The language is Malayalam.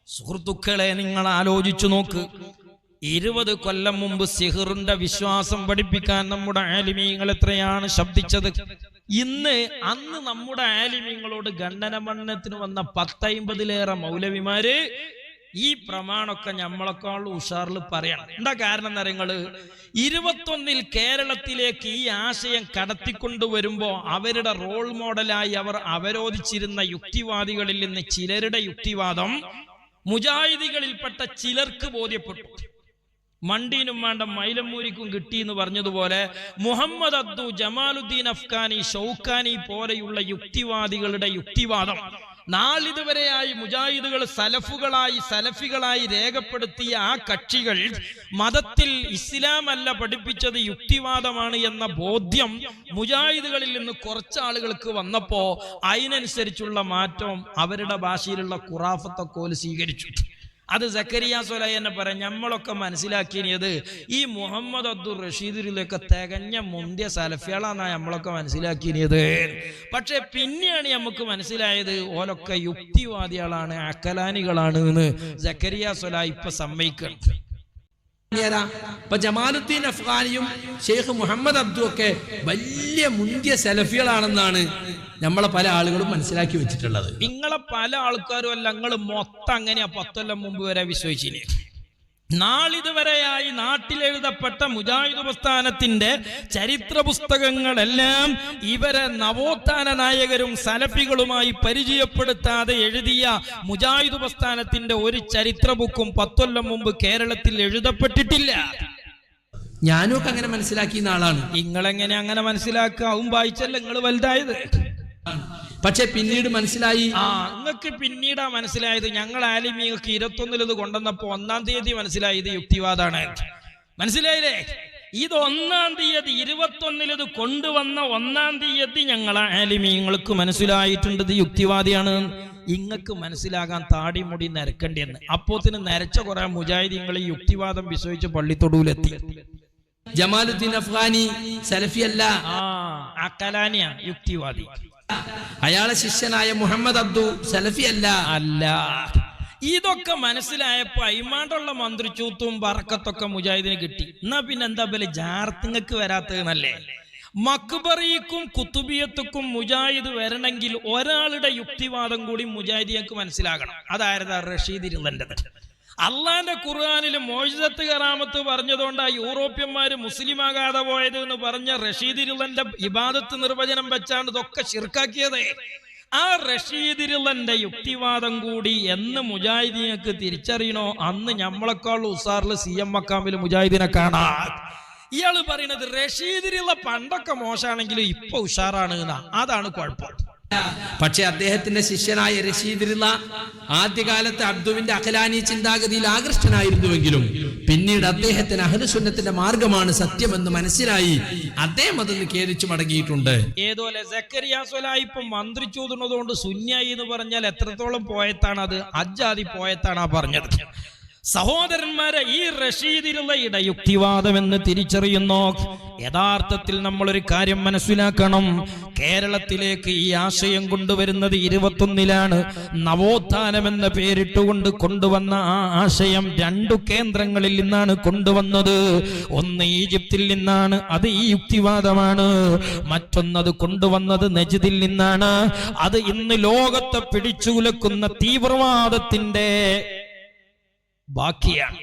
സുഹൃത്തുക്കളെ, നിങ്ങൾ ആലോചിച്ചു നോക്ക്. 20 കൊല്ലം മുമ്പ് സിഹറിന്റെ വിശ്വാസം പഠിപ്പിക്കാൻ നമ്മുടെ ആലിമീങ്ങൾ എത്രയാണ് ശബ്ദിച്ചത്. അന്ന് നമ്മുടെ ആലിമീങ്ങളോട് ഖണ്ഡനമണ്ഡനത്തിന് വന്ന 10-50-ലേറെ മൗലവിമാര് ഈ പ്രമാണമൊക്കെ നമ്മളെക്കാൾ ഉഷാറിൽ പറയണം. എന്താ കാരണം എന്നറിയങ്ങള്, 21-ൽ കേരളത്തിലേക്ക് ഈ ആശയം കടത്തിക്കൊണ്ടുവരുമ്പോ അവരുടെ റോൾ മോഡലായി അവർ അവരോധിച്ചിരുന്ന യുക്തിവാദികളിൽ നിന്ന് ചിലരുടെ യുക്തിവാദം മുജാഹിദികളിൽപ്പെട്ട ചിലർക്ക് ബോധ്യപ്പെട്ടു. മണ്ടീനും വേണ്ട മൈലമ്മൂരിക്കും കിട്ടി എന്ന് പറഞ്ഞതുപോലെ മുഹമ്മദ് അബ്ദു, ജമാലുദ്ദീൻ അഫ്ഗാനി, ഷൗക്കാനി പോലെയുള്ള യുക്തിവാദികളുടെ യുക്തിവാദം നാളിതുവരെയായി മുജാഹിദുകൾ സലഫികളായി രേഖപ്പെടുത്തിയ ആ കക്ഷികൾ മതത്തിൽ ഇസ്ലാം അല്ല പഠിപ്പിച്ചത്, യുക്തിവാദമാണ് എന്ന ബോധ്യം മുജാഹിദുകളിൽ നിന്ന് കുറച്ചാളുകൾക്ക് വന്നപ്പോ അതിനനുസരിച്ചുള്ള മാറ്റം അവരുടെ ഭാഷയിലുള്ള ഖുറാഫത്തൊക്കെ സ്വീകരിച്ചു. അത് സക്കരിയ സ്വലായി എന്നെ പറയാം. നമ്മളൊക്കെ മനസ്സിലാക്കിയത് ഈ മുഹമ്മദ് അബ്ദുൾ റഷീദിലൊക്കെ തികഞ്ഞ മുന്തിയ സലഫികളാന്നാണ് നമ്മളൊക്കെ മനസ്സിലാക്കിയത്. പക്ഷെ പിന്നെയാണ് നമുക്ക് മനസ്സിലായത് ഓലൊക്കെ യുക്തിവാദികളാണ്, അക്കലാനികളാണ് എന്ന് സക്കരിയ സ്വലായി ഇപ്പൊ സമ്മതിക്കണം. ഇപ്പൊ ജമാലുദ്ദീൻ അഫ്ഗാനിയും ഷെയ്ഖ് മുഹമ്മദ് അബ്ദു ഒക്കെ വലിയ മുന്തിയ സലഫികളാണെന്നാണ് നമ്മളെ പല ആളുകളും മനസ്സിലാക്കി വെച്ചിട്ടുള്ളത്. നിങ്ങളെ പല ആൾക്കാരും അല്ല, നിങ്ങൾ മൊത്തം അങ്ങനെയാ 10 കൊല്ലം മുമ്പ് വരെ വിശ്വസിച്ചിന്. നാളിതുവരെയായി നാട്ടിലെഴുതപ്പെട്ട മുജാഹിദ് പ്രസ്ഥാനത്തിന്റെ ചരിത്ര പുസ്തകങ്ങളെല്ലാം ഇവരെ നവോത്ഥാന നായകരും സലഫികളുമായി പരിചയപ്പെടുത്താതെ എഴുതിയ മുജാഹിദ് പ്രസ്ഥാനത്തിന്റെ ഒരു ചരിത്ര ബുക്കും 10 കൊല്ലം മുമ്പ് കേരളത്തിൽ എഴുതപ്പെട്ടിട്ടില്ല. ഞാനും ഒക്കെ അങ്ങനെ മനസ്സിലാക്കിയ ആളാണ്. നിങ്ങളെങ്ങനെ അങ്ങനെ മനസ്സിലാക്കാവും? വായിച്ചല്ല നിങ്ങൾ വലുതായത്. പക്ഷെ പിന്നീട് മനസ്സിലായി. നിങ്ങൾക്ക് പിന്നീടാ മനസ്സിലായത്. ഞങ്ങൾ ആലിമീങ്ങൾക്ക് 21-ൽ ഇത് കൊണ്ടുവന്നപ്പോ 1-ാം തീയതി മനസ്സിലായി ഇത് യുക്തിവാദാണ്. മനസ്സിലായില്ലേ? ഇത് 1-ാം തീയതി 21-ൽ ഇത് കൊണ്ടുവന്ന 1-ാം തീയതി ഞങ്ങൾ ആലിമീങ്ങൾക്ക് മനസ്സിലായിട്ടുണ്ട് ഇത് യുക്തിവാദിയാണ്. ഇങ്ങക്ക് മനസ്സിലാകാൻ താടിമുടി നരക്കണ്ടിയെന്ന്. അപ്പോത്തിന് നരച്ച കുറെ മുജാഹിദീങ്ങൾ ഈ യുക്തിവാദം വിശ്വസിച്ച് പള്ളിത്തൊടുവിലെത്തി. ജമാലുദ്ദീൻ അഫ്ഗാനി സലഫിയല്ല, അക്കലാനിയ യുക്തിവാദി. അയാളെ ശിഷ്യനായ മുഹമ്മദ് അബ്ദു സലഫി അല്ല. ഇതൊക്കെ മനസ്സിലായപ്പോ അയിമാണ്ടുള്ള മന്ത്രിച്ചൂത്തും ബറക്കത്തൊക്കെ മുജാഹിദിന് കിട്ടി. എന്നാ പിന്നെ എന്താ പോലെ ജാർത്തിങ്ങക്ക് വരാത്തതെന്നല്ലേ? മക്ബറിക്കും കുത്തുബിയത്തുക്കും മുജാഹിദ് വരണമെങ്കിൽ ഒരാളുടെ യുക്തിവാദം കൂടി മുജാഹിദിയക്ക് മനസ്സിലാകണം. അതായത് റഷീദ് ഇരുന്നൻ്റെത്. അള്ളാന്റെ ഖുർആനിൽ മോജിസത്ത് കറാമത്ത് പറഞ്ഞതുകൊണ്ടാ യൂറോപ്യന്മാര് മുസ്ലിമാകാതെ പോയത് എന്ന് പറഞ്ഞ റഷീദ് ഇരുളന്റെ ഇബാദത്ത് നിർവചനം വെച്ചാണ് ഇതൊക്കെ ശിർക്കാക്കിയത്. ആ റഷീദ് ഇരുളന്റെ യുക്തിവാദം കൂടി എന്ന് മുജാഹിദീനക്ക് തിരിച്ചറിയണോ അന്ന് ഞമ്മളെക്കാൾ ഉസാറിൽ CM മക്കാമിൽ മുജാഹിദിനെ കാണാം. ഇയാള് പറയുന്നത് റഷീദ് ഇരുള പണ്ടൊക്കെ മോശമാണെങ്കിലും ഇപ്പൊ ഉഷാറാണ് എന്നാ. അതാണ് കുഴപ്പം. പക്ഷെ അദ്ദേഹത്തിന്റെ ശിഷ്യനായ റഷീദ് ആദ്യകാലത്ത് അബ്ദുവിന്റെ അഖലാനി ചിന്താഗതിയിൽ ആകൃഷ്ടനായിരുന്നുവെങ്കിലും പിന്നീട് അദ്ദേഹത്തിന് അഹ്ലുസുന്നത്തിന്റെ മാർഗമാണ് സത്യമെന്ന് മനസ്സിലായി. അദ്ദേഹം അതൊന്ന് ഖേദിച്ചു മടങ്ങിയിട്ടുണ്ട്. ഏതോലെ സക്കരിയ സ്വലായി ഇപ്പൊ മന്ത്രിച്ചൂതുന്നതുകൊണ്ട് സുന്യായി എന്ന് പറഞ്ഞാൽ എത്രത്തോളം പോയത്താണ് അത്? അജ്ജാതി പോയത്താണ് ആ പറഞ്ഞത്. സഹോദരന്മാരെ, ഈ റഷീദിലുള്ള യുക്തിവാദം എന്ന് തിരിച്ചറിയുന്നു. യഥാർത്ഥത്തിൽ നമ്മളൊരു കാര്യം മനസ്സിലാക്കണം. കേരളത്തിലേക്ക് ഈ ആശയം കൊണ്ടുവരുന്നത് 21-ലാണ്. നവോത്ഥാനം എന്ന പേരിട്ടുകൊണ്ട് കൊണ്ടുവന്ന ആ ആശയം 2 കേന്ദ്രങ്ങളിൽ നിന്നാണ് കൊണ്ടുവന്നത്. ഒന്ന് ഈജിപ്തിൽ നിന്നാണ്, അത് ഈ യുക്തിവാദമാണ്. മറ്റൊന്നത് കൊണ്ടുവന്നത് നജ്ദിൽ നിന്നാണ്. അത് ഇന്ന് ലോകത്തെ പിടിച്ചുകുലക്കുന്ന തീവ്രവാദത്തിന്റെ ബാക്കിയാണ്.